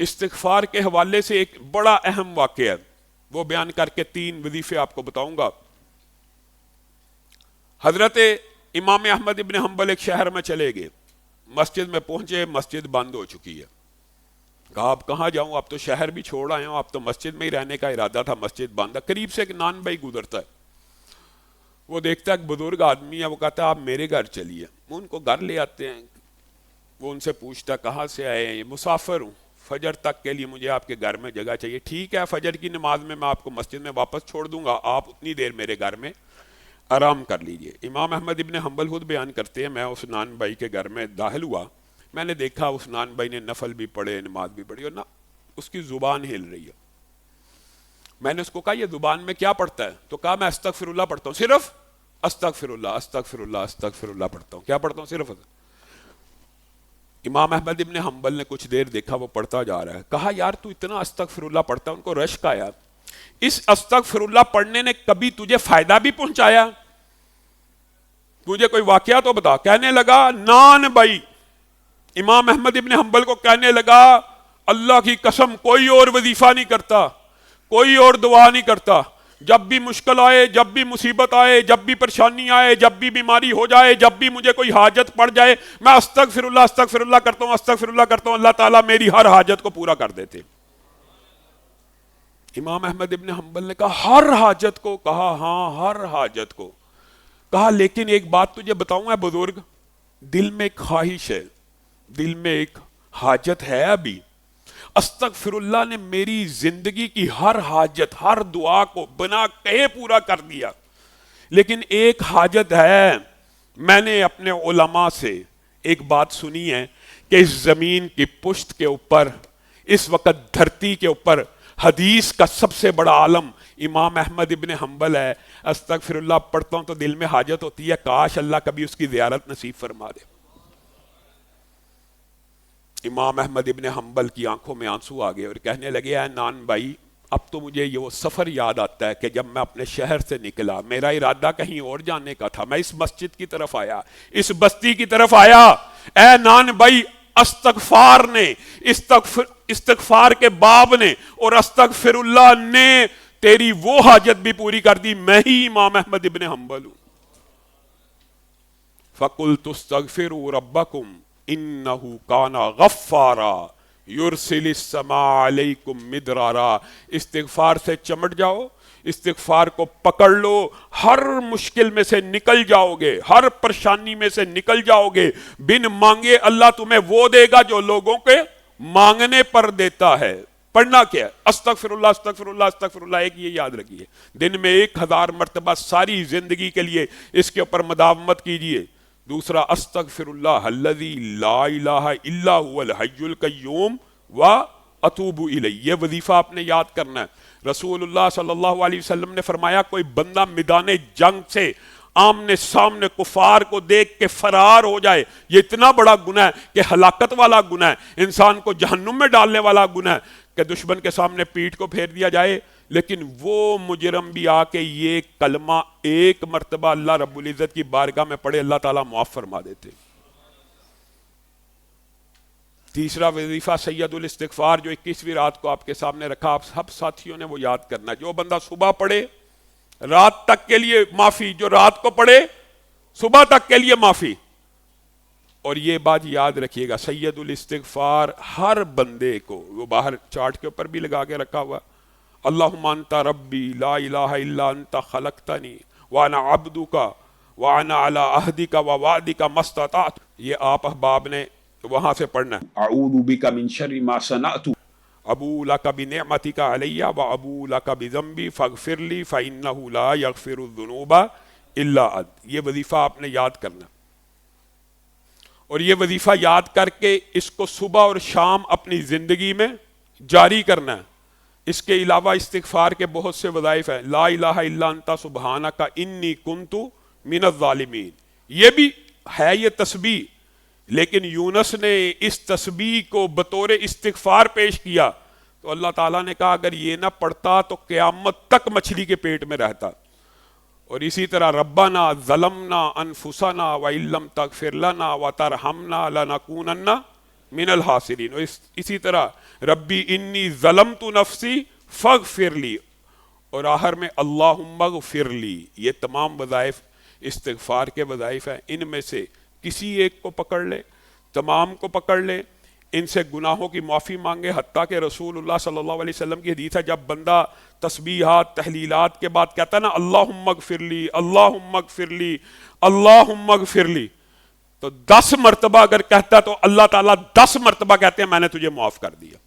استغفار کے حوالے سے ایک بڑا اہم واقعہ ہے، وہ بیان کر کے 3 وظیفے آپ کو بتاؤں گا۔ حضرت امام احمد ابن حنبل ایک شہر میں چلے گئے، مسجد میں پہنچے، مسجد بند ہو چکی ہے۔ کہا اب کہاں جاؤں، اب تو شہر بھی چھوڑ آئے ہوں، اب تو مسجد میں ہی رہنے کا ارادہ تھا، مسجد بند ہے۔ قریب سے ایک نان بھائی گزرتا ہے، وہ دیکھتا ہے ایک بزرگ آدمی ہے، وہ کہتا ہے آپ میرے گھر چلیے۔ وہ ان کو گھر لے آتے ہیں، وہ ان سے پوچھتا کہاں سے آئے ہیں، یہ مسافر ہوں، فجر تک کے لیے مجھے آپ کے گھر میں جگہ چاہیے۔ ٹھیک ہے، فجر کی نماز میں آپ کو مسجد میں واپس چھوڑ دوں گا، آپ اتنی دیر میرے گھر میں آرام کر لیجئے۔ امام احمد ابن حنبل خود بیان کرتے ہیں، میں اس نان بھائی کے گھر میں داخل ہوا، میں نے دیکھا اس نان بھائی نے نفل بھی پڑھے، نماز بھی پڑھی، اور نہ اس کی زبان ہل رہی ہے۔ میں نے اس کو کہا یہ زبان میں کیا پڑھتا ہے؟ تو کہا میں استغفر اللہ پڑھتا ہوں، صرف استغفر اللہ استغفر اللہ استغفر اللہ پڑھتا ہوں۔ کیا پڑھتا ہوں؟ صرف۔ امام احمد ابن حنبل نے کچھ دیر دیکھا، وہ پڑھتا جا رہا ہے، کہا یار تو اتنا استغفر اللہ پڑھتا ہے، ان کو رشک آیا، اس استغفر اللہ پڑھنے نے کبھی تجھے فائدہ بھی پہنچایا؟ تجھے کوئی واقعہ تو بتا۔ کہنے لگا نان بھائی امام احمد ابن حنبل کو کہنے لگا اللہ کی قسم کوئی اور وظیفہ نہیں کرتا، کوئی اور دعا نہیں کرتا، جب بھی مشکل آئے، جب بھی مصیبت آئے، جب بھی پریشانی آئے، جب بھی بیماری ہو جائے، جب بھی مجھے کوئی حاجت پڑ جائے، میں استغفر اللہ کرتا ہوں، استغفر اللہ کرتا ہوں، اللہ تعالیٰ میری ہر حاجت کو پورا کر دیتے۔ امام احمد ابن حنبل نے کہا ہر حاجت کو؟ کہا ہاں ہر حاجت کو۔ کہا لیکن ایک بات تجھے بتاؤں اے بزرگ، دل میں ایک خواہش ہے، دل میں ایک حاجت ہے ابھی۔ استغفر اللہ نے میری زندگی کی ہر حاجت، ہر دعا کو بنا کہے پورا کر دیا، لیکن ایک حاجت ہے، میں نے اپنے علماء سے ایک بات سنی ہے کہ اس زمین کی پشت کے اوپر، اس وقت دھرتی کے اوپر حدیث کا سب سے بڑا عالم امام احمد ابن حنبل ہے۔ استغفر اللہ پڑھتا ہوں تو دل میں حاجت ہوتی ہے، کاش اللہ کبھی اس کی زیارت نصیب فرما دے۔ امام احمد ابن حنبل کی آنکھوں میں آنسو آ گئے اور کہنے لگے اے نان بھائی اب تو مجھے یہ وہ سفر یاد آتا ہے کہ جب میں اپنے شہر سے نکلا، میرا ارادہ کہیں اور جانے کا تھا، میں اس مسجد کی طرف آیا، اس بستی کی طرف آیا، اے نان بھائی استغفار نے، استغفار کے باب نے اور استغفر اللہ نے تیری وہ حاجت بھی پوری کر دی، میں ہی امام احمد ابن حنبل ہوں۔ فَقُلْتُ اسْتَغْفِرُوا رَبَّكُمْ انہو کانا غفارا یرسل السماء علیکم مدرارا۔ استغفار سے چمٹ جاؤ، استغفار کو پکڑ لو، ہر مشکل میں سے نکل جاؤ گے، ہر پریشانی میں سے نکل جاؤ گے۔ بن مانگے اللہ تمہیں وہ دے گا جو لوگوں کے مانگنے پر دیتا ہے۔ پڑھنا کیا ہے؟ استغفر اللہ استغفر اللہ استغفر اللہ، ایک یہ یاد رکھیے، دن میں 1000 مرتبہ ساری زندگی کے لیے اس کے اوپر مداومت کیجئے۔ دوسرا استغفر اللہ الذی لا الہ الا هو الحی القیوم واتوب الیہ، یہ وظیفہ آپ نے یاد کرنا ہے۔ رسول اللہ صلی اللہ علیہ وسلم نے فرمایا کوئی بندہ میدان جنگ سے آمنے سامنے کفار کو دیکھ کے فرار ہو جائے، یہ اتنا بڑا گناہ ہے کہ ہلاکت والا گناہ ہے، انسان کو جہنم میں ڈالنے والا گناہ ہے کہ دشمن کے سامنے پیٹھ کو پھیر دیا جائے، لیکن وہ مجرم بھی آ کے یہ کلمہ ایک مرتبہ اللہ رب العزت کی بارگاہ میں پڑھے، اللہ تعالیٰ معاف فرما دیتے۔ تیسرا وظیفہ سید الاستغفار جو 21ویں رات کو آپ کے سامنے رکھا، آپ سب ساتھیوں نے وہ یاد کرنا ہے۔ جو بندہ صبح پڑھے رات تک کے لیے معافی، جو رات کو پڑھے صبح تک کے لیے معافی۔ اور یہ بات یاد رکھیے گا سید الاستغفار ہر بندے کو، وہ باہر چارٹ کے اوپر بھی لگا کے رکھا ہوا، اللہم انت ربی لا الہ الا انت خلقتنی وانا عبدک وانا علی عہدک ووعدک ما استطعت، یہ آپ احباب نے وہاں سے پڑھنا ہے۔ اعوذ بک من شر ما صنعت ابو لک بنعمتک علی وابو لک بذنبی فاغفر لی فانہ لا یغفر الذنوب الا انت، یہ وظیفہ آپ نے یاد کرنا، اور یہ وظیفہ یاد کر کے اس کو صبح اور شام اپنی زندگی میں جاری کرنا ہے۔ اس کے علاوہ استغفار کے بہت سے وظائف ہیں، لا الہ الا انت سبحانک انی کنت من الظالمین، یہ بھی ہے یہ تسبیح، لیکن یونس نے اس تسبیح کو بطور استغفار پیش کیا تو اللہ تعالیٰ نے کہا اگر یہ نہ پڑھتا تو قیامت تک مچھلی کے پیٹ میں رہتا۔ اور اسی طرح ربنا ظلمنا انفسنا وان لم تغفر لنا وترحمنا لنکونن من الحاصرین. اسی طرح ربی انی ظلمت نفسی فاغفر لی، اور آخر میں اللہم اغفر لی. یہ تمام وظائف استغفار کے وظائف ہیں. ان میں سے کسی ایک کو پکڑ لے، تمام کو پکڑ لے، ان سے گناہوں کی معافی مانگے. حتیٰ کہ رسول اللہ صلی اللہ علیہ وسلم کی حدیث ہے جب بندہ تسبیحات تحلیلات کے بعد کہتا ہے نا اللہم اغفر لی، اللہم اغفر لی، اللہم اغفر لی، تو 10 مرتبہ اگر کہتا ہے تو اللہ تعالیٰ 10 مرتبہ کہتے ہیں میں نے تجھے معاف کر دیا.